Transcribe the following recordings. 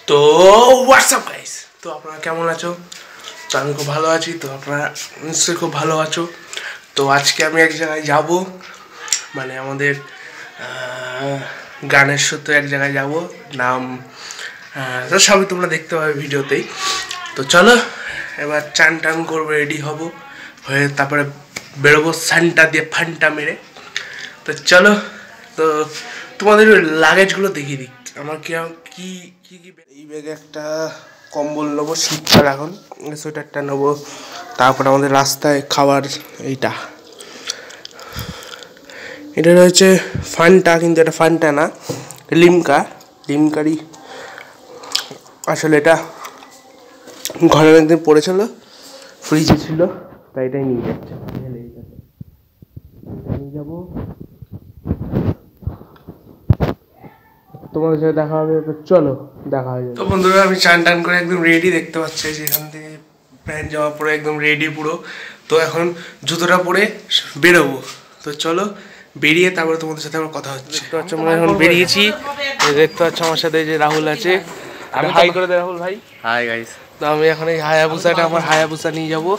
তো WhatsApp guys, তো আপনারা কেমন আছো? তো আমি খুব ভালো আছি। তো আপনারা নিশ্চয়ই খুব ভালো আছো। তো আজকে আমি এক জায়গায় যাব, মানে আমাদের গানের সাথে এক জায়গায় যাব, নাম তো সবই তোমরা দেখতে পাবে ভিডিওতেই। তো চলো এবার চান টান করবো, রেডি হব, হয়ে তারপরে বেরোবো সানটা দিয়ে ফানটা মেরে। তো চলো, তো তোমাদের লাগেজগুলো দেখিয়ে দিই আমার কি কি কি কি। এই ব্যাগে একটা কম্বল নেবো, শীতকাল এখন, সোয়েটারটা নেবো। তারপরে আমাদের রাস্তায় খাবার এইটা, এটা রয়েছে ফান্টা, কিন্তু এটা ফান্টা না, লিমকারি। আসলে এটা ঘরে একদিন পড়েছিল, ফ্রিজে ছিল, তাই এটাই নিয়ে যাচ্ছে, নিয়ে যাবো। তোমাদের সাথে দেখা হবে, চলো দেখা হয়ে যাবে। তো বন্ধুরা, আমি চান টান করে একদম রেডি, দেখতে পাচ্ছি যেখান থেকে প্যান্ট জামা পরে একদম রেডি পুরো। তো এখন জুতোটা পরে বেরোবো। তো চলো বেরিয়ে তারপরে তোমাদের সাথে আমার কথা হচ্ছে। দেখতে পাচ্ছ আমরা এখন বেরিয়েছি, দেখতে পাচ্ছ আমার সাথে যে রাহুল আছে। আমি হাই করে দে রাহুল ভাই। Hi guys. তো আমি এখন এই হায়াবুসাটা, আমার হায়াবুসা নিয়ে যাবো।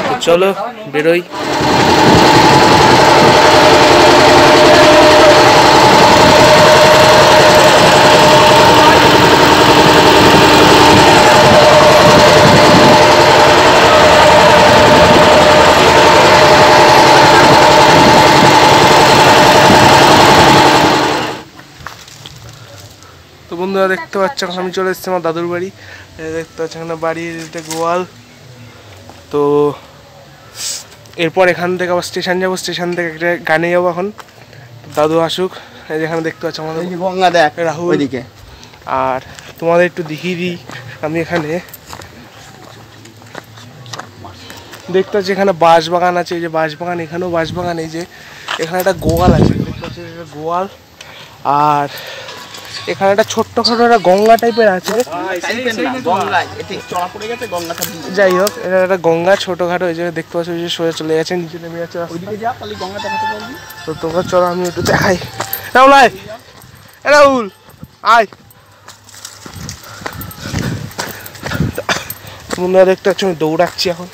তো চলো বেরোই। তো বন্ধুরা দেখতে পাচ্ছ আমি চলে এসেছি আমার দাদুর বাড়ি। দেখতে পাচ্ছ এখানে বাড়ির এটা গোয়াল। তো এরপর এখান থেকে আবার স্টেশন যাবো, স্টেশন থেকে একটা গানে যাবো এখন, দাদু আসুক। যেখানে দেখতে পাচ্ছ আমাদের গঙ্গা দেখ রাহুল। ওইদিকে। আর তোমাদের একটু দেখিয়ে দিই, আমি এখানে দেখতে পাচ্ছি এখানে বাঁশবাগান আছে, এই যে বাঁশবাগান, এখানেও বাঁশবাগান, এই যে এখানে একটা গোয়াল আছে, দেখতে পাচ্ছি গোয়াল। আর এখানে একটা ছোট্টখাটো একটা গঙ্গা টাইপের আছে, যাই হোক এটা একটা গঙ্গা ছোটখাটো, এই জায়গায় দেখতে পাচ্ছ, ওই যে সোজা চলে গেছে, নিচে নেমে যাচ্ছে। তো তোমরা চলো আমি একটু দেখাই। রাহুল আয়, রাহুল আয়। তোমরা দেখতে পাচ্ছ আমি দৌড়াচ্ছি এখন।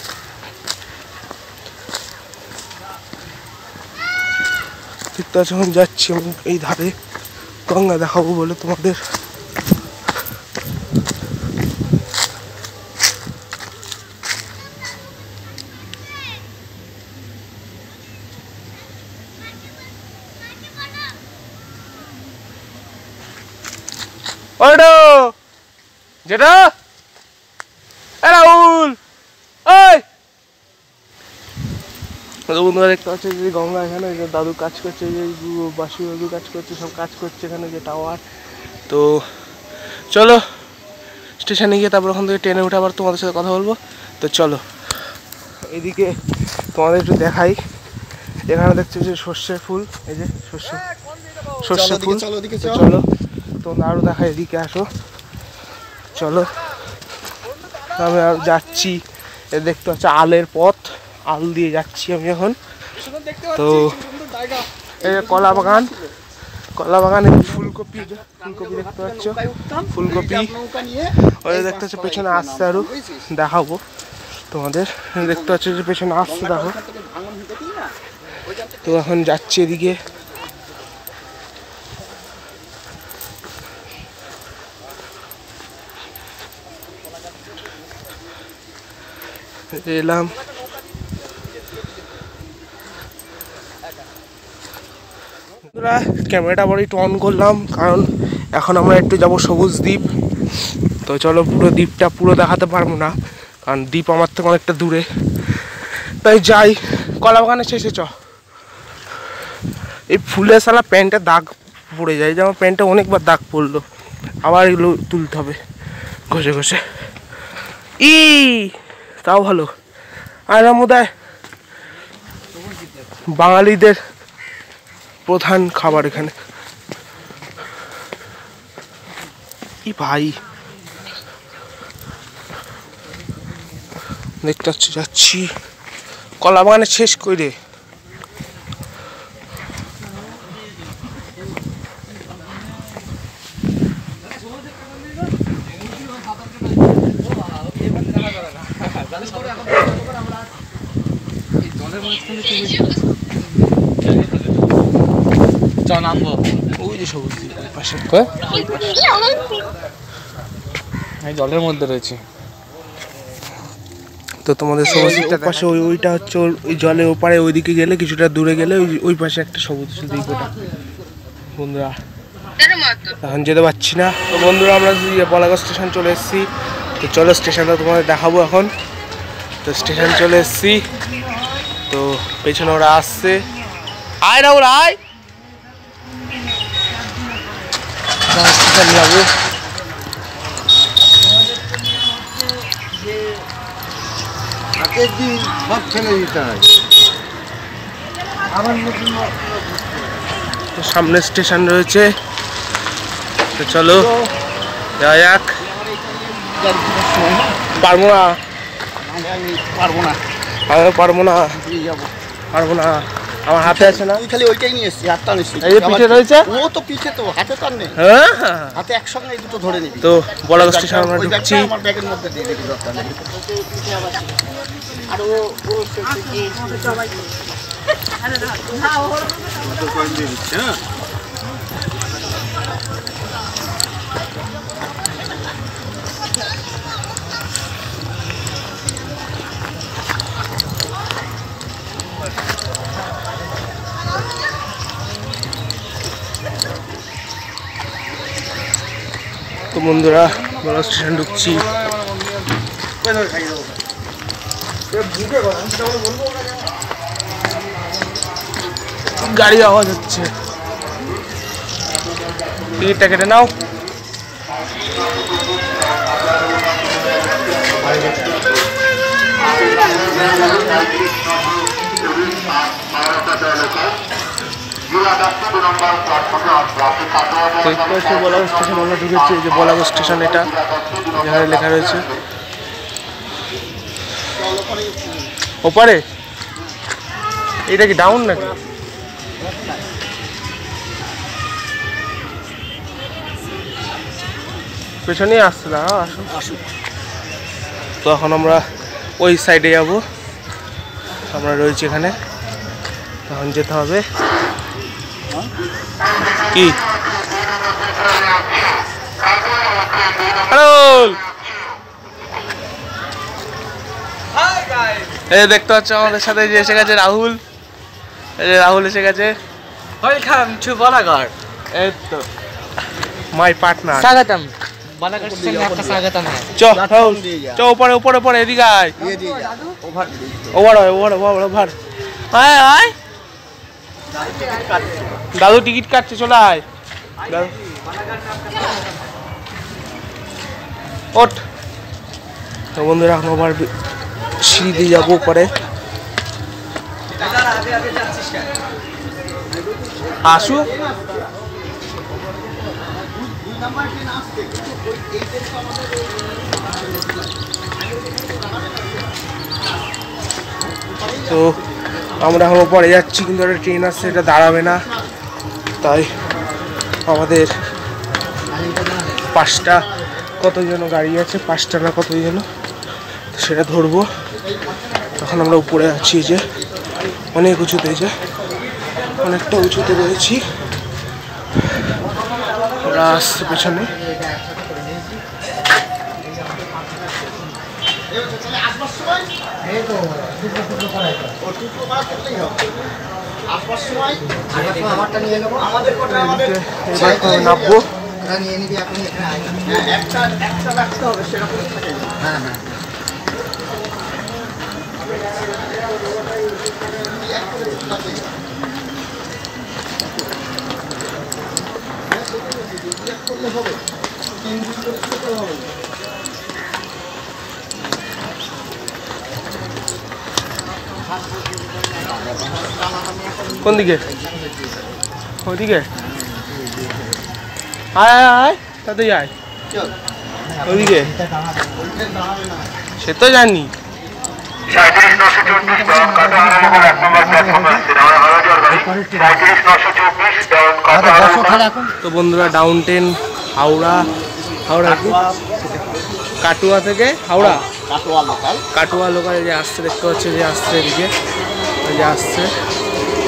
দেখতে পাচ্ছ এখন যাচ্ছি আমি এই ধারে গঙ্গা দেখাবো বলে তোমাদের। যেটা রাহুল ওই বন্ধুরা দেখতে পাচ্ছে যে গঙ্গা, এখানে দাদু কাজ করছে, যে বাসু দাদু কাজ করছে, সব কাজ করছে এখানে যে টাওয়ার। তো চলো স্টেশনে গিয়ে তারপর ওখান থেকে ট্রেনে উঠে আবার তোমাদের সাথে কথা বলবো। তো চলো এদিকে তোমাদের একটু দেখাই, এখানে দেখছো যে সর্ষে ফুল, এই যে সর্ষে ফুল। চলো তোমরা আরও দেখাই, এদিকে আসো, চলো। আমি আর যাচ্ছি, দেখতে পাচ্ছি আলের পথ, আল দিয়ে যাচ্ছি আমি এখন। তো এই কলা বাগান, ফুলকপি দেখতে পাচ্ছ, ফুলকপি ওই দেখতে পাচ্ছ, পেছনে আসছে, আরো দেখাবো তোমাদের। দেখতে পাচ্ছ যে পেছনে আসছে, দেখো। তো এখন যাচ্ছি এদিকে, এলাম। ক্যামেরাটা আবার একটু অন করলাম, কারণ এখন আমরা একটু যাবো সবুজ দ্বীপ। তো চলো, পুরো দ্বীপটা পুরো দেখাতে পারবো না, কারণ দ্বীপ আমার থেকে অনেকটা দূরে, তাই যাই। কলা বাগানে শেষে চ, এই ফুলের সালা প্যান্টে দাগ পড়ে যায়, যে আমার প্যান্টে অনেকবার দাগ পড়লো, আবার এগুলো তুলতে হবে ঘষে ঘষে। তাও ভালো। আর আমুদায় বাঙালিদের প্রধান খাবার এখানে। ভাই দেখতে পাচ্ছি, যাচ্ছি কলা বাগানে শেষ করে। নামবো ওই যে সবুজ পাশে জলের মধ্যে রয়েছে। তো তোমাদের সবুজ পাশে ওইটা হচ্ছে ওই জলের ওপারে ওইদিকে গেলে কিছুটা দূরে গেলে ওই পাশে একটা সবুজ দিকটা। বন্ধুরা এখন যেতে পারছি না। তো বন্ধুরা আমরা বলাগড় স্টেশন চলে এসেছি। তো চলো স্টেশনটা তোমাদের দেখাবো এখন। তো স্টেশন চলে এসেছি। তো পেছনে ওরা আসছে। আয় রাহুল আয়। স্টেশন যাবো। সামনে স্টেশন রয়েছে। তো চলো যাওয়া যাক। পারবো না পারবো না আমার হাতে আছে না। খালি ওইটাই নিয়ে এসেছি, হাতটা নিয়েছি। এই যে পিঠে রয়েছে। ও তো পিঠে তো হাতে তো আর নেই। হ্যাঁ হাতে একসঙ্গে এই দুটো ধরে নিবি। তো বলাগড় স্টেশন আমরা ঢুকছি। আমার ব্যাগের মধ্যে দিয়ে দেখি দরকার নেই। আর ও সবাই তো বন্ধুরা বলাগড় স্টেশন ঢুকছি। গাড়ি আওয়াজ হচ্ছে। টিকিটটা কেটে নাও। বলাগড় স্টেশন আমরা ঢুকেছি। যে বলাগড় স্টেশন এটা যেখানে লেখা রয়েছে ওপারে। এটা কি ডাউন নাকি? পেছনেই আসছে না। আসুন। তো এখন আমরা ওই সাইডে যাব। আমরা রয়েছি এখানে। তখন যেতে হবে কি এই দেখতে পাচ্ছ আমাদের সাথে যে এসে গেছে রাহুল। রাহুল এসে গেছে। Welcome to Balagarh. এই তো মাই পার্টনার। স্বাগতম বলাগড় স্টেশন में आपका स्वागतम है। চো উপরে উপরে উপরে এদিকে আয়। ওভার আয় আয়। দাদু টিকিট কাটছে চলে আয়। ওঠ। তো বন্ধুরা এখন আবার সিঁড়ি দিয়ে যাবো পরে। আসু তো আমরা এখন পরে যাচ্ছি, কিন্তু একটা ট্রেন আসছে, এটা দাঁড়াবে না। তাই আমাদের 5টা কত যেন গাড়ি আছে, 5টা না কত যেন, সেটা ধরবো। তখন আমরা উপরে আছি, যে অনেক উঁচুতে, যে অনেকটা উঁচুতে রয়েছি। ওরা আসছে পেছনে। নামবো। কোন দিকে? ওইদিকে আয় আয় আয়, তাতে আয় ওইদিকে। সে তো জানি। তো বন্ধুরা ডাউন ট্রেন হাওড়া, কাটুয়া থেকে হাওড়া কাটোয়া লোকাল কাটোয়া লোকাল যে আসছে দেখতে পাচ্ছ, যে আসছে এদিকে, ওই যে আসছে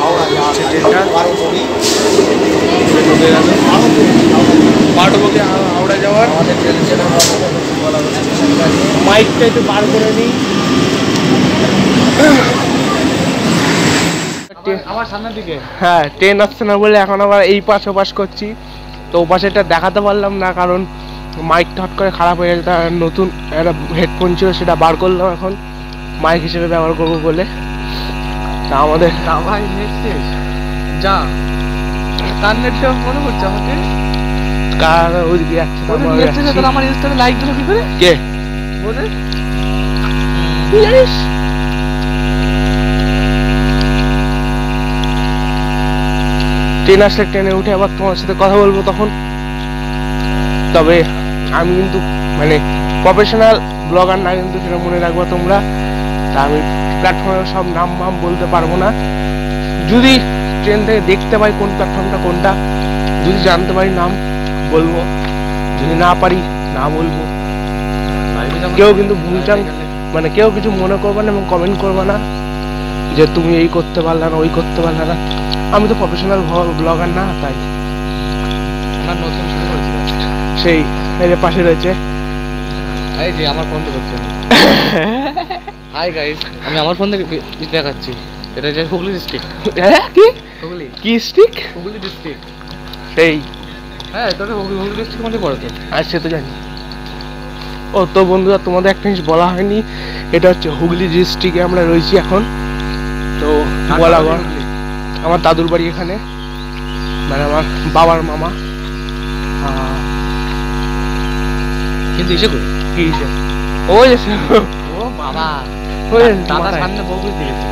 হাওড়া যাওয়ার ট্রেনটা বারোবড়ি ঢুকে গেল বারোবকে হাওড়া যাওয়ার। আমাদের ট্রেনের জন্য মাইকটা একটু বার করে নিই। আমার সামনের দিকে হ্যাঁ, ট্রেন আসছে না বলে এখন আবার এই পাশ ও পাশ করছি। তো ও পাশেটা দেখাতে পারলাম না, কারণ মাইকটা হট করে খারাপ হয়ে গেছে। তার নতুন একটা হেডফোন ছিল, সেটা বার করলাম এখন মাইক হিসেবে ব্যবহার করবো বলে। তা আমাদের ভাই নেট শেষ যা কার নেটটা মনে হচ্ছে আমাকে কার ওইদিকে যাচ্ছে তো আমরা নেট শেষ যাচ্ছি। তাহলে আমার ইনস্টাতে লাইক দিল কি করে কে বলে তুই জানিস? ট্রেন আসলে ট্রেনে উঠে আবার তোমার সাথে কথা বলবো তখন। তবে আমি কিন্তু মানে প্রফেশনাল ব্লগার না, কিন্তু সেটা মনে রাখবো তোমরা। তা আমি প্ল্যাটফর্মের সব নাম বলতে পারবো না। যদি ট্রেন থেকে দেখতে পাই কোন প্ল্যাটফর্মটা কোনটা, যদি জানতে পারি নাম বলবো, যদি না পারি না বলবো। কেউ কিন্তু ভুলটান মানে কেউ কিছু মনে করবে না এবং কমেন্ট করবে না যে তুমি এই করতে পারলে না, ওই করতে পারলে না। আমি তো প্রফেশনাল ব্লগার না, তাই আমার নতুন শুরু করেছি সেই এই যে পাশে রয়েছে। এই যে আমার ফোন তো করছে হাই গাইস, আমি আমার ফোন থেকে দেখাচ্ছি। এটা যে হুগলি ডিস্ট্রিক্ট। হ্যাঁ, কি হুগলি কি স্টিক হুগলি ডিস্ট্রিক্ট। সেই হ্যাঁ তোকে হুগলি ডিস্ট্রিক্ট মধ্যে পড়ে তো। আর সে তো জানি। ও তো বন্ধুরা, তোমাদের একটা জিনিস বলা হয়নি, এটা হচ্ছে হুগলি ডিস্ট্রিক্টে আমরা রয়েছি এখন। তো বলাগড়, আমার দাদুর বাড়ি এখানে, মানে আমার বাবার মামা। কিন্তু এসে কই কি হিসেবে ওই যে ও বাবা ওই যে দাদা মাথায়। সামনে বউ বুঝ দিয়েছে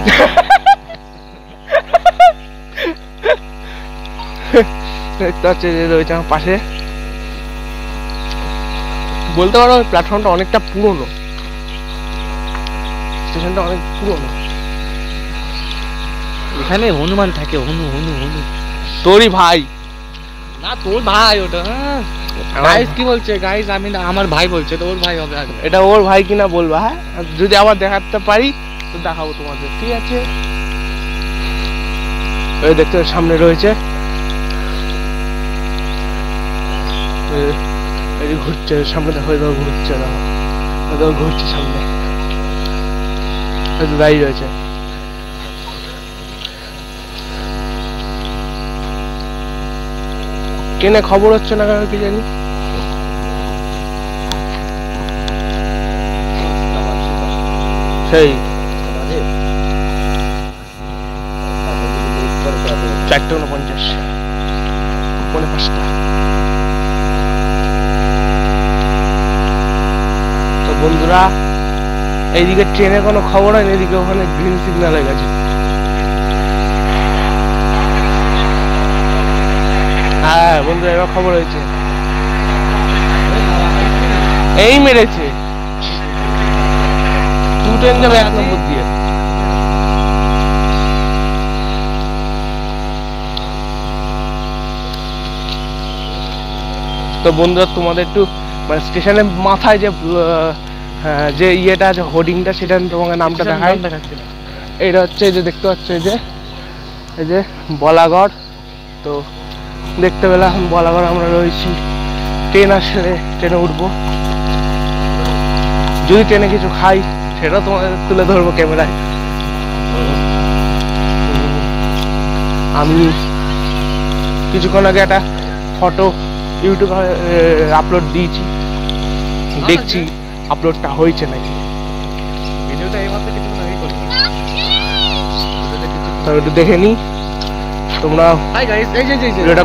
দেখতে পাচ্ছি যে রয়েছে আমার পাশে। বলতে পারো প্ল্যাটফর্মটা অনেকটা পুরনো, স্টেশনটা অনেক পুরনো। এখানে হনুমান থাকে, হনু হনু হনু। তোরই ভাই। না তোর ভাই ওটা। গাইস কি বলছে গাইস, আমি না আমার ভাই বলছে, তো ওর ভাই হবে আগে। এটা ওর ভাই কিনা বলবা, হ্যাঁ? আর যদি আবার দেখাতে পারি তো দেখাবো তোমাদের, ঠিক আছে? ওই দেখতে সামনে রয়েছে, এই যে ঘুরছে সামনে, দেখো এবার ঘুরছে, দেখো ঘুরছে সামনে, হয়তো দাঁড়িয়ে রয়েছে। কেনে খবর হচ্ছে না কেন কি জানি। সেই 4:49, 4:45। তো বন্ধুরা, এইদিকে ট্রেনের কোনো খবর হয় না, এদিকে ওখানে গ্রিন সিগন্যাল হয়ে গেছে। হ্যাঁ বন্ধুরা, এবার খবর হয়েছে, এই মেরেছে। 2 ট্রেন যাবে 1 নম্বর দিয়ে। তো বন্ধুরা, তোমাদের একটু মানে স্টেশনের মাথায় যে ইয়েটা আছে, হোর্ডিংটা, সেটা তোমাকে নামটা দেখায়। এটা হচ্ছে এই যে দেখতে পাচ্ছ, এই যে বলাগড়। তো দেখতে পেলে এখন বলাগড় আমরা রয়েছি। ট্রেন আসলে ট্রেনে উঠবো, যদি ট্রেনে কিছু খাই সেটাও তোমাদের তুলে ধরবো ক্যামেরায়। আমি কিছুক্ষণ আগে একটা ফটো ইউটিউবে আপলোড দিয়েছি, দেখছি আপলোডটা হয়েছে নাকি। ভিডিওটা এইমাত্র কিছুক্ষণ আগেই করলাম। তবে একটু দেখে নিই, তোমরা হাই গাইস, এই যে ভিডিওটা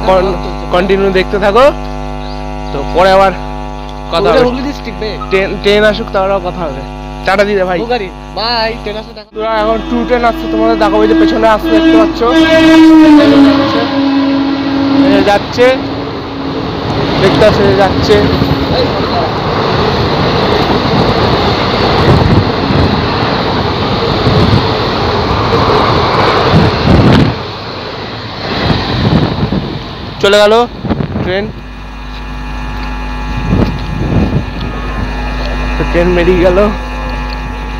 কন্টিনিউ দেখতে থাকো। তো পরে আবার কথা হবে, হুগলি ডিস্ট্রিক্ট বে ট্রেন আসুক তারও কথা হবে। টাটা দিদে ভাই। হুগারি বাই, ট্রেন আসলে দেখা। তোরা এখন 2 ট্রেন আসছে, তোমাদের দেখাবো। যে পেছনে আসছে দেখতে পাচ্ছ, এই যে যাচ্ছে, দেখতে পাচ্ছ যাচ্ছে। চলে গেল ট্রেন, ট্রেন বেরিয়ে গেল।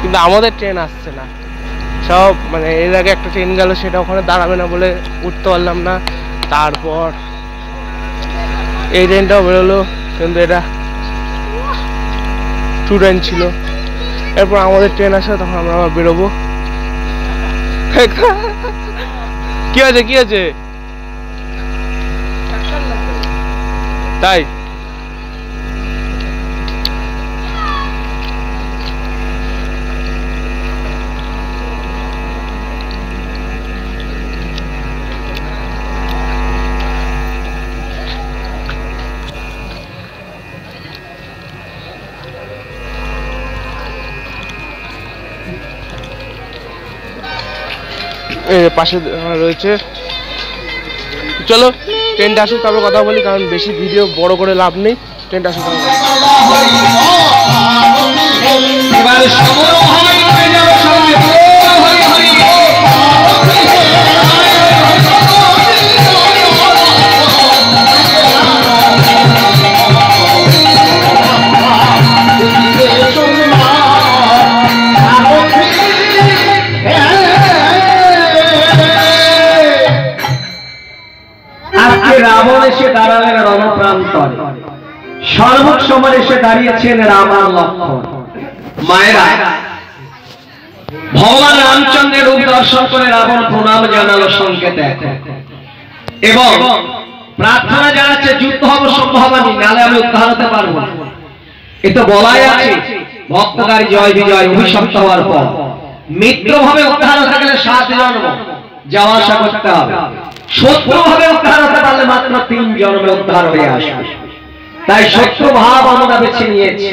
কিন্তু আমাদের ট্রেন আসছে না। সব মানে এর আগে একটা ট্রেন গেল, সেটা ওখানে দাঁড়াবে না বলে উঠতে পারলাম না। তারপর এই ট্রেনটাও বেরোলো, কিন্তু এটা স্টুডেন্ট ছিল। এরপর আমাদের ট্রেন আসে, তখন আমরা আবার বেরোবো। কি আছে কি আছে তাই? পাশে রয়েছে। চলো ট্রেনটা আসুক তারপর কথা বলি, কারণ বেশি ভিডিও বড় করে লাভ নেই। ট্রেনটা আসুক রাবণ এসে দাঁড়ালেন রণপ্রান্তরে, সর্বক সময় এসে দাঁড়িয়েছেন রাম আর লক্ষ্মণ। মায়েরা, ভগবান রামচন্দ্রের রূপ দর্শন করে রাবণ প্রণাম জানালো সংকেতে এবং প্রার্থনা জানাচ্ছে যুদ্ধ অবসম্ভব হয়নি, নালে আমি উদ্ধার হতে পারবো। এ তো বলাই আছে ভক্তকারী জয় বিজয় অভিশপ্ত হওয়ার পর মিত্র ভাবে উদ্ধার হতে গেলে 7 জন্ম যাওয়া আসা করতে হবে, শত্রু ভাবে উদ্ধার হতে পারলে মাত্র 3 জন্মে উদ্ধার হয়ে আসবে। তাই শত্রু ভাব আমরা বেছে নিয়েছি।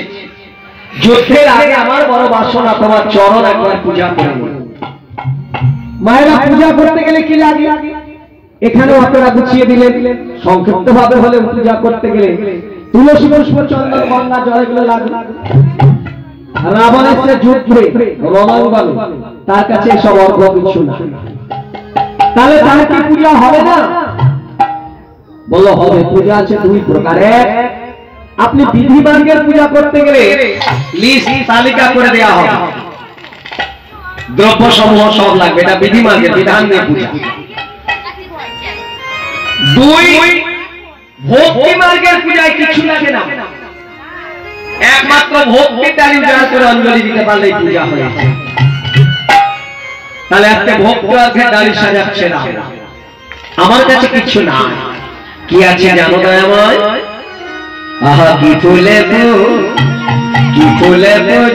যুদ্ধের আগে আমার বড় বাসনা তোমার চরণ একবার পূজা করব। মায়েরা, পূজা করতে গেলে কি লাগে? এখানে আপনারা গুছিয়ে দিলেন। সংক্ষিপ্ত ভাবে হলে পূজা করতে গেলে তুলসী পুষ্প চন্দন গঙ্গা জল এগুলো লাগে। রাবণের যে যুদ্ধে রণাঙ্গন, তার কাছে সব অর্ঘ কিছু না। তাহলে তার কি পূজা হবে না? বলো হবে। পূজা আছে 2 প্রকার। এক, আপনি বিধি মার্গের পূজা করতে গেলে লিস্ট তালিকা করে দেওয়া হবে, দ্রব্য সমূহ সব লাগবে, এটা বিধি মার্গের বিধান দিয়ে পূজা। 2, ভক্তি মার্গের পূজায় কিছু লাগে না, একমাত্র ভক্তির ডালি উজাড় করে অঞ্জলি দিতে পারলেই পূজা হয়ে যায়। তাহলে একটা ভক্ত আছে দাড়ি সাজাচ্ছে না, আমার কাছে কিছু না। কি আছে জানো দয়াময়? আহা কি ফুলে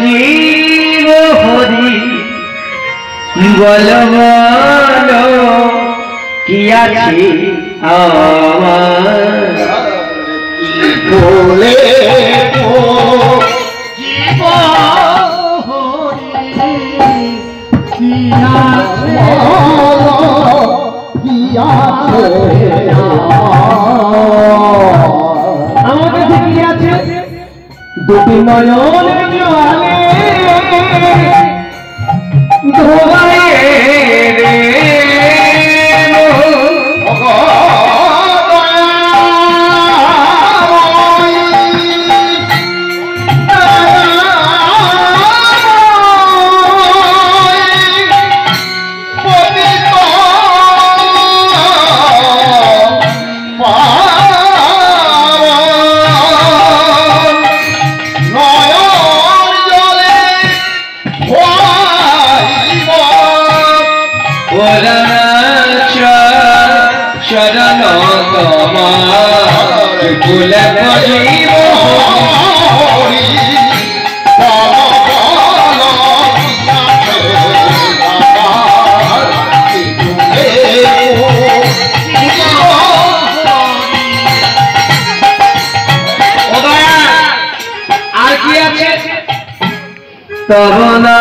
জীব হরি, বলো বলো কি আছে আমার? ফুলে জীব আমার কাছে কি আছে? 2টি নয়ন জলে ধোবায় রে শরণ তোমার কুল জীব হরি, আর কি আছে? তবনা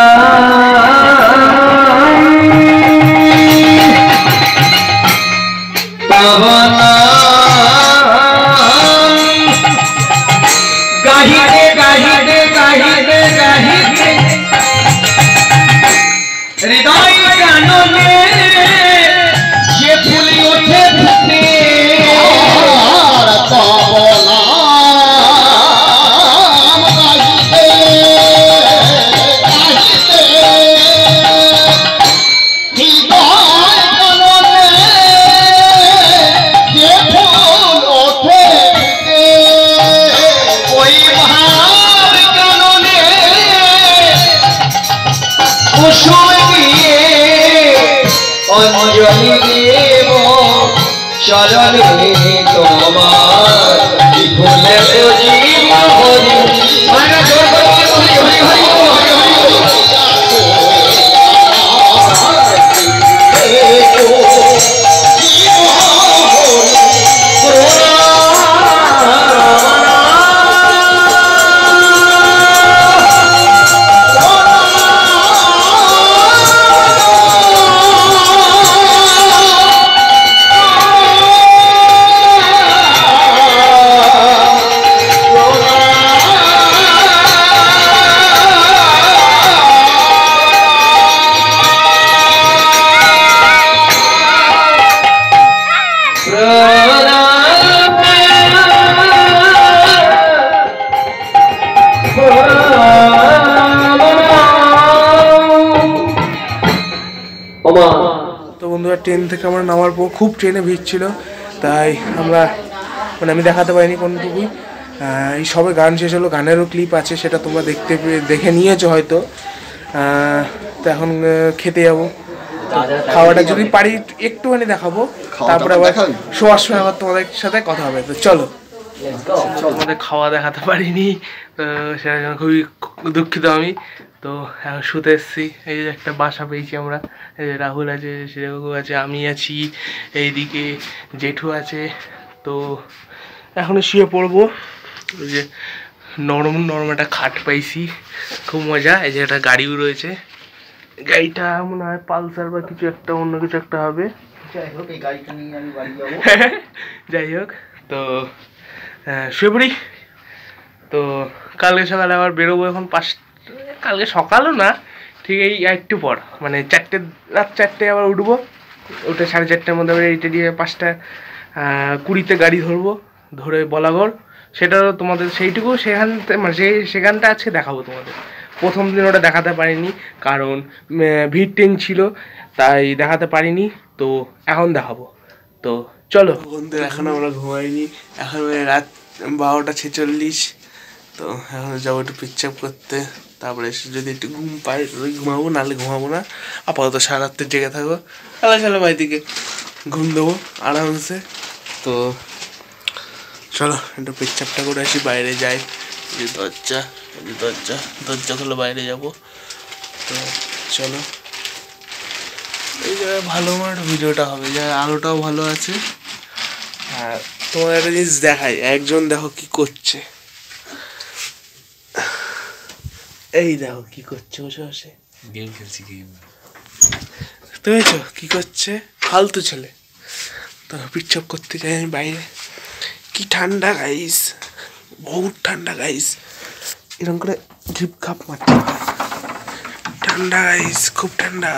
গাহিতে গাহিতে গাহিতে গাহিতে হৃদয় কাননে যে ফুলি ওঠে ফুটে, গাহিতে গাহিতে কুসুম দিয়ে অঞ্জলি দেব চরণে তোমার ভুলে জীব হরি মারা জোর করে হরি হরি হরি তো বন্ধুরা ট্রেন থেকে আমরা নামার পর খুব ট্রেনে ভিড় ছিল, তাই আমরা মানে আমি দেখাতে পারিনি কোনটুকুই। এই সবে গান শেষ হলো, গানেরও ক্লিপ আছে, সেটা তোমরা দেখে নিয়েছো হয়তো। তো এখন খেতে যাবো। খাওয়াটা যদি পারি একটুখানি দেখাবো, তারপরে আবার শোয়ার সময় আবার তোমাদের সাথে কথা হবে। তো চলো, তোমাদের খাওয়া দেখাতে পারিনি, সেটার জন্য খুবই দুঃখিত আমি। তো এখন শুতে এসেছি। এই যে একটা বাসা পেয়েছি আমরা, এই যে রাহুল আছে, শ্রেয়গু আছে, আমি আছি, এইদিকে জেঠু আছে। তো এখন শুয়ে পড়বো। ওই যে নরম নরম একটা খাট পাইছি, খুব মজা। এই যে একটা গাড়িও রয়েছে, গাড়িটা মনে হয় পালসার বা কিছু একটা, অন্য কিছু একটা হবে। যাই হোক, এই গাড়িটা নিয়ে আমি বাড়ি যাবো। যাই হোক, তো শুয়ে পড়ি। তো কালকে সকালে আবার বেরোবো। এখন কালকে সকালও না, ঠিক এই একটু পর, মানে রাত 4টে আবার উঠবো। উঠে 4:30টার মধ্যে আবার এইটা দিয়ে 5:20 গাড়ি ধরবো, ধরে বলাগড়। সেটাও তোমাদের সেইটুকু মানে সেখানটা আজকে দেখাবো তোমাদের। প্রথম দিন ওটা দেখাতে পারিনি, কারণ ভিড় ট্রেন ছিল, তাই দেখাতে পারিনি। তো এখন দেখাবো। তো চলো বন্ধুরা, এখন আমরা ঘুমাইনি, এখন রাত 12:46। তো এখন যাবো একটু পিচ্চাপ করতে, তারপরে এসে যদি একটু ঘুম পাই ঘুমাবো, নাহলে ঘুমাবো না। আপাতত সারা রাত্রে জেগে থাকবো, খেলা বাড়িদিকে ঘুম দেবো আরামসে। তো চলো একটু পিচ্চাপটা করে আসি, বাইরে যাই। যে দরজা খুলে বাইরে যাবো। তো চলো, এই জায়গায় ভালো আমার ভিডিওটা হবে, জায়গায় আলোটাও ভালো আছে। আর তোমার একটা জিনিস দেখাই, একজন দেখো কি করছে, এই দেখো কি করছে বসে বসে গেম খেলছি। দেখেছো কি করছে, ফালতু ছেলে। তো পিচ্ছপ করতে যাই আমি বাইরে। কি ঠান্ডা গাইস, বহুত ঠান্ডা গাইস, এরকম করে ঢিপ খাপ মারতে হয়। ঠান্ডা গাইস, খুব ঠান্ডা।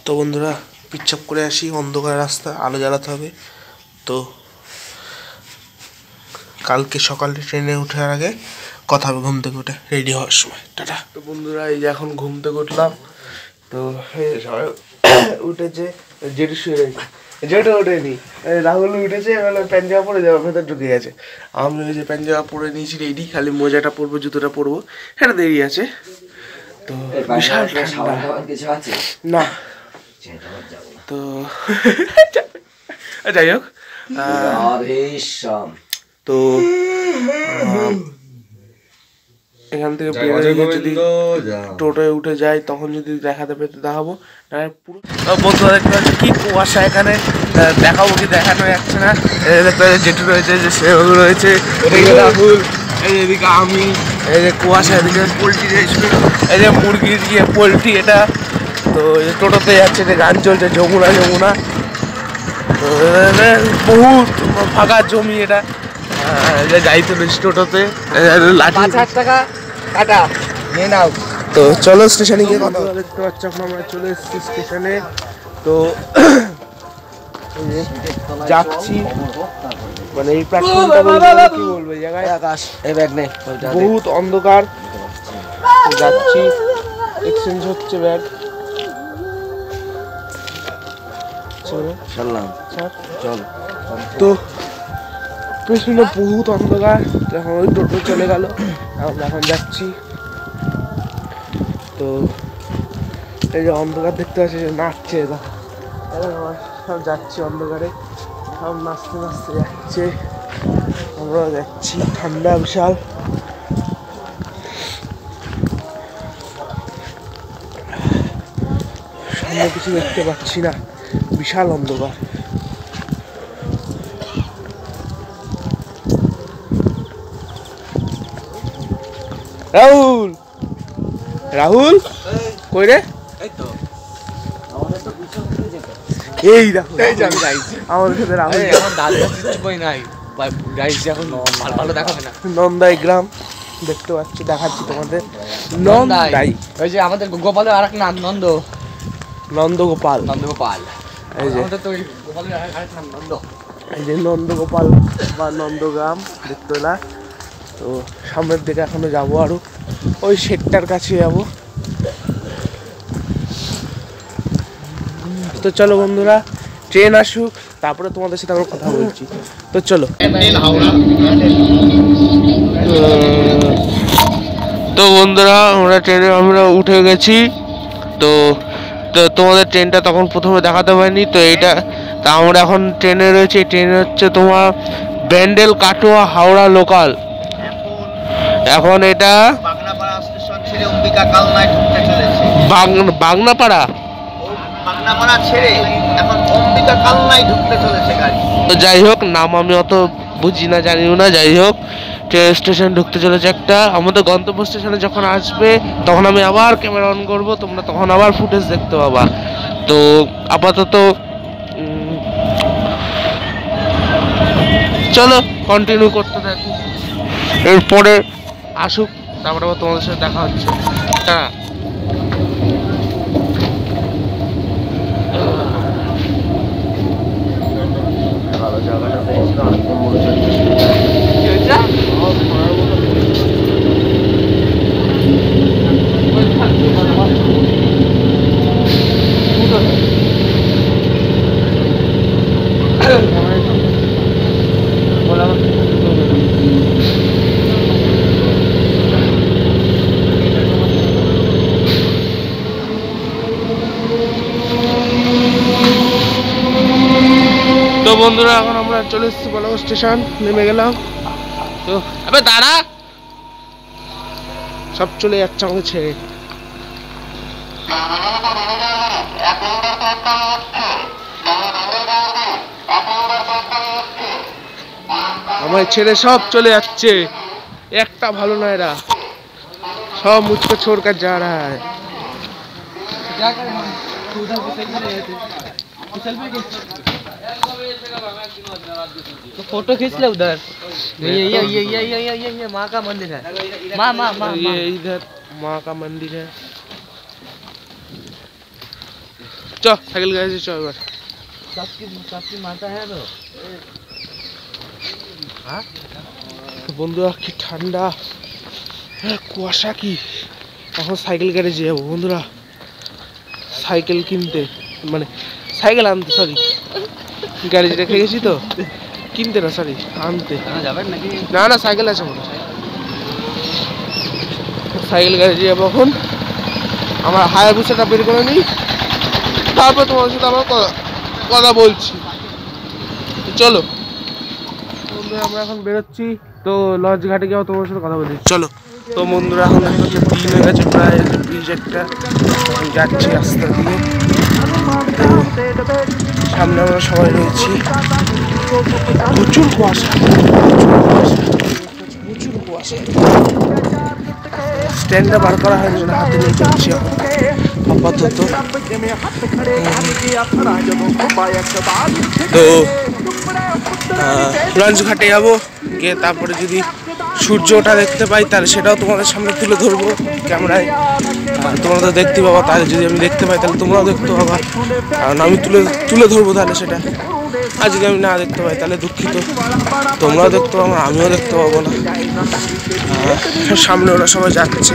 তো বন্ধুরা, পিচ্ছপ করে আসি, অন্ধকার রাস্তা, আলো জ্বালাতে হবে। তো কালকে সকালে ট্রেনে ওঠার আগে কথা হবে, ঘুম থেকে উঠে রেডি হওয়ার সময়। টাটা। তো বন্ধুরা, এই যে এখন ঘুম থেকে উঠলাম। তো সবাই উঠেছে, জেঠু শুয়ে রয়েছে, জেঠু ওঠেনি, রাহুল উঠেছে, এবার প্যান্ট জামা পরে যাওয়ার ভেতর ঢুকে গেছে। আমি ওই যে প্যান্ট জামা পরে নিয়েছি রেডি, খালি মোজাটা পরবো, জুতোটা পরবো, এটা দেরি আছে। তো বিশাল না, তো যাই হোক, তো এখান থেকে যদি টোটোয় উঠে যাই, তখন যদি দেখাতে পেতে দেখাবো। পুরো বন্ধুরা দেখতে পাচ্ছি কি কুয়াশা এখানে, দেখাবো কি দেখানো যাচ্ছে না। দেখতে পাচ্ছি জেঠু রয়েছে, যে সেগুলো রয়েছে, রাহুল, এই এদিকে আমি, এই যে কুয়াশা, এদিকে পোলট্রি রয়েছে, এই যে মুরগির গিয়ে পোলট্রি এটা। তো এই যে টোটোতে যাচ্ছে, যে গান চলছে যমুনা। তো বহুত ফাঁকা জমি এটা, যাই তুলেছি টোটোতে, লাঠি 5,000 টাকা কাটা নিয়ে নাও। তো চলো স্টেশনে গিয়ে কথা দেখতে পাচ্ছি। এখন আমরা চলে এসেছি স্টেশনে। তো যাচ্ছি, মানে এই প্ল্যাটফর্মটা কি বলবো, এই জায়গায় আকাশ এই ব্যাগ নে, বহুত অন্ধকার। যাচ্ছি, এক্সচেঞ্জ হচ্ছে ব্যাগ। চললাম, চল। তো পেছনে বহুত অন্ধকার। এখন ওই টোটো চলে গেল, আমরা এখন যাচ্ছি। তো এই যে অন্ধকার দেখতে পাচ্ছি, নাচছে এরা, সব যাচ্ছি অন্ধকারে, সব নাচতে নাচতে যাচ্ছে, আমরাও যাচ্ছি। ঠান্ডা বিশাল। সামনে কিছু দেখতে পাচ্ছি না, বিশাল অন্ধকার। রাহুল, রাহুল কই রে? এই দেখো আমাদের সাথে রাহুল। এখন দাদু কিছুই নাই গাইস, এখন ভালো ভালো দেখাবে না। নন্দাই গ্রাম দেখতে পাচ্ছি, দেখাচ্ছি তোমাদের। নন্দাই, ওই যে আমাদের গোপালের আরেক নাম নন্দ, নন্দগোপাল। নন্দগোপাল। এই যে আমাদের তো ওই গোপালের আরেক নাম নন্দ। এই যে নন্দগোপাল বা নন্দগ্রাম দেখতে পেলা। তো সামনের দিকে এখনো যাবো, আরো ওই শেডটার কাছে যাবো। তো চলো বন্ধুরা, ট্রেন আসুক, তারপরে তোমাদের সাথে আমরা কথা বলছি। তো চলো। তো বন্ধুরা, আমরা ট্রেনে আমরা উঠে গেছি। তো তোমাদের ট্রেনটা তখন প্রথমে দেখাতে পারিনি। তো এইটা, তা আমরা এখন ট্রেনে রয়েছি। ট্রেনে হচ্ছে তোমার ব্যান্ডেল কাটোয়া হাওড়া লোকাল। এখন এটা বাগনাপাড়া স্টেশন ছেড়ে অম্বিকা কালনায় ঢুকতে চলেছে। বাগনাপাড়া বাগনাপাড়া ছেড়ে এখন অম্বিকা কালনায় ঢুকতে চলেছে গাড়ি। তো যাই হোক, নাম আমি অত বুঝি না, জানিও না। যাই হোক, ট্রেন স্টেশন ঢুকতে চলেছে একটা। আমাদের গন্তব্য স্টেশনে যখন আসবে তখন আমি আবার ক্যামেরা অন করব, তোমরা তখন আবার ফুটেজ দেখতে পাবা। তো আপাতত চলো কন্টিনিউ করতে থাকি, এরপরে আসুক, তারপরে আবার তোমাদের সাথে দেখা হচ্ছে। হ্যাঁ, তো বন্ধুরা, এখন আমরা চলে এসেছি বলাগড় স্টেশন, নেমে গেলাম। তো আবে দাঁড়া, সব চলে যাচ্ছে আমাকে ছেড়ে। আমার ছেড়ে সব চলে যাচ্ছে, একটা ভালো না, এরা সব মুঝকো ছোড়কার যা রা হ্যায়। तो फोटो खींच ले उधर। ये माँ का मंदिर है। माँ माँ माँ ये इधर माँ का मंदिर है। चल साइकिल गाड़ी से चल बार। सबकी माता है तो। हाँ? तो বন্ধুরা কি ঠান্ডা, কুয়াশা কি। এখন সাইকেল গ্যারেজে যাবো বন্ধুরা, সাইকেল কিনতে, মানে সাইকেল আনতে, সরি গ্যারেজে রেখে গেছি তো, কিনতে না, সরি আনতে। যাবেন নাকি? না না, সাইকেল আছে মনে হয়। সাইকেল গ্যারেজে যাবো এখন। আমার হায়াবুসাটা বের করে নিই, তারপর তোমার সাথে আবার কথা বলছি। চলো বন্ধুরা, আমরা এখন বেরোচ্ছি। তো লঞ্চ ঘাটে গিয়ে তোমার সাথে কথা বলছি, চলো। তো বন্ধুরা, এখন হচ্ছে দিন হয়ে গেছে প্রায়, ব্রিজ একটা যাচ্ছি রাস্তা দিয়ে। তো সামনে আমরা সবাই রয়েছি, প্রচুর কুয়াশা, প্রচুর কুয়াশা। স্ট্যান্ডটা বার করা হয়নি, হাতে নিয়ে যাচ্ছি আপাতত। তো লঞ্চ ঘাটে যাবো, গিয়ে তারপরে যদি সূর্য ওঠা দেখতে পাই তাহলে সেটাও তোমাদের সামনে তুলে ধরবো ক্যামেরায়। তোমরা তো দেখতে পাবা, তাহলে যদি আমি দেখতে পাই তাহলে তোমরাও দেখতে পাবা, কারণ আমি তুলে ধরবো তাহলে সেটা। আর যদি আমি না দেখতে পাই তাহলে দুঃখিত, তোমরাও দেখতে পাবো, আমিও দেখতে পাবো না। সামনে ওরা সবাই যাচ্ছে।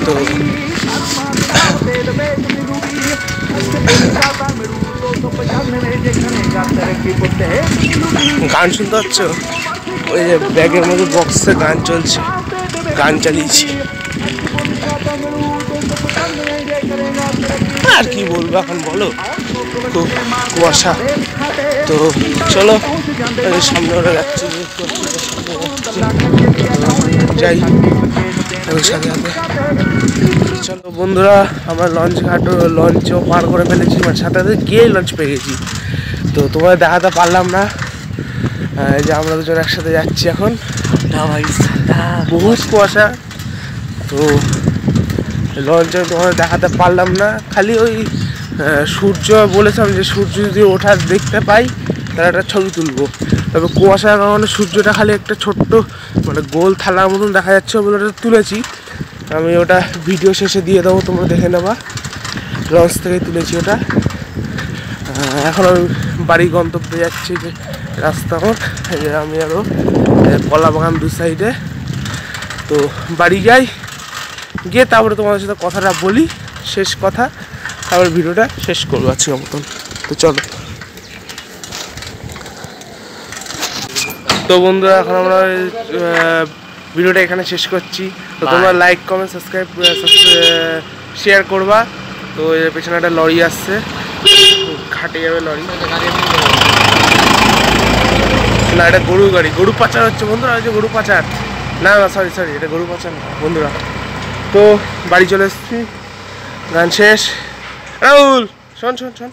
তো গান শুনতে পাচ্ছ? ওই যে ব্যাগের মধ্যে বক্সে গান চলছে, গান চালিয়েছি। আর কি বলবো এখন বলো, খুব কুয়াশা। তো চলো সামনে ওরা যাচ্ছে, যাই ওদের সাথে সাথে। চলো বন্ধুরা, আমরা লঞ্চও পার করে ফেলেছি, মানে সাথে সাথে গিয়েই লঞ্চ পেয়ে গেছি। তো তোমাদের দেখাতে পারলাম না যে আমরা দুজন একসাথে যাচ্ছি এখন। বহুত কুয়াশা, তো লঞ্চে তোমাদের দেখাতে পারলাম না। খালি ওই সূর্য বলেছিলাম যে সূর্য যদি ওঠার দেখতে পাই তাহলে একটা ছবি তুলবো। তবে কুয়াশার কারণে সূর্যটা খালি একটা ছোট্ট মানে গোল থালার মতন দেখা যাচ্ছে বলে ওটা তুলেছি। আমি ওটা ভিডিও শেষে দিয়ে দেবো, তোমরা দেখে নেবা। লঞ্চ থেকে তুলেছি ওটা। এখন আমি বাড়ি গন্তব্যে যাচ্ছি, যে রাস্তা আমার, আমি আরও কলা বাগান দু সাইডে। তো বাড়ি যাই, গিয়ে তারপরে তোমাদের সাথে কথাটা বলি, শেষ কথা, তারপরে ভিডিওটা শেষ করবো আজকের মতন। তো চলো। তো বন্ধুরা, এখন আমরা ভিডিওটা এখানে শেষ করছি। তো তোমরা লাইক, কমেন্ট, সাবস্ক্রাইব, শেয়ার করবা। তো এর পেছনে একটা লরি আসছে, ঘাটে যাবে লরি। না, এটা গরু গাড়ি, গরু পাচার হচ্ছে বন্ধুরা, হচ্ছে গরু পাচার। না না, সরি সরি, এটা গরু পাচার না বন্ধুরা। তো বাড়ি চলে এসেছি, গান শেষ। রাহুল শোন শোন শোন।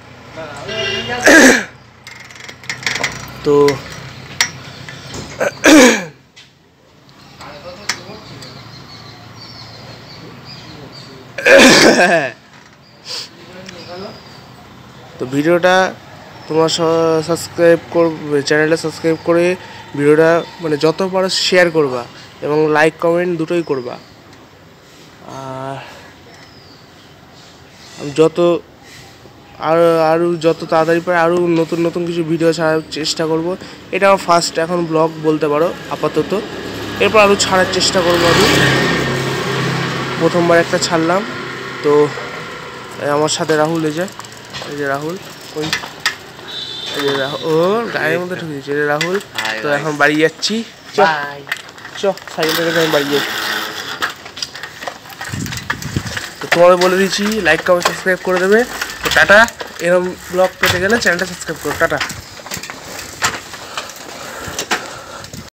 তো তো ভিডিওটা তোমার সাবস্ক্রাইব করবে, চ্যানেলটা সাবস্ক্রাইব করে ভিডিওটা মানে যত পারো শেয়ার করবা, এবং লাইক কমেন্ট দুটোই করবা। আর যত আরও যত তাড়াতাড়ি পারে আরও নতুন নতুন কিছু ভিডিও ছাড়ার চেষ্টা করব। এটা আমার ফার্স্ট এখন ব্লগ বলতে পারো আপাতত, এরপর আরও ছাড়ার চেষ্টা করবো। আমি প্রথমবার একটা ছাড়লাম। তো আমার সাথে রাহুল, এই যে রাহুল, ওই এই যে রাহুল, ও গায়ের মধ্যে ঢুকে দিয়েছে, এই রাহুল। তো এখন বাড়ি যাচ্ছি, চ সাইকেল থেকে আমি বাড়ি যাই। তো তোমাদের বলে দিচ্ছি লাইক কমেন্ট সাবস্ক্রাইব করে দেবে। তো টাটা। এরকম ব্লগ পেতে গেলে চ্যানেলটা সাবস্ক্রাইব করো। টাটা।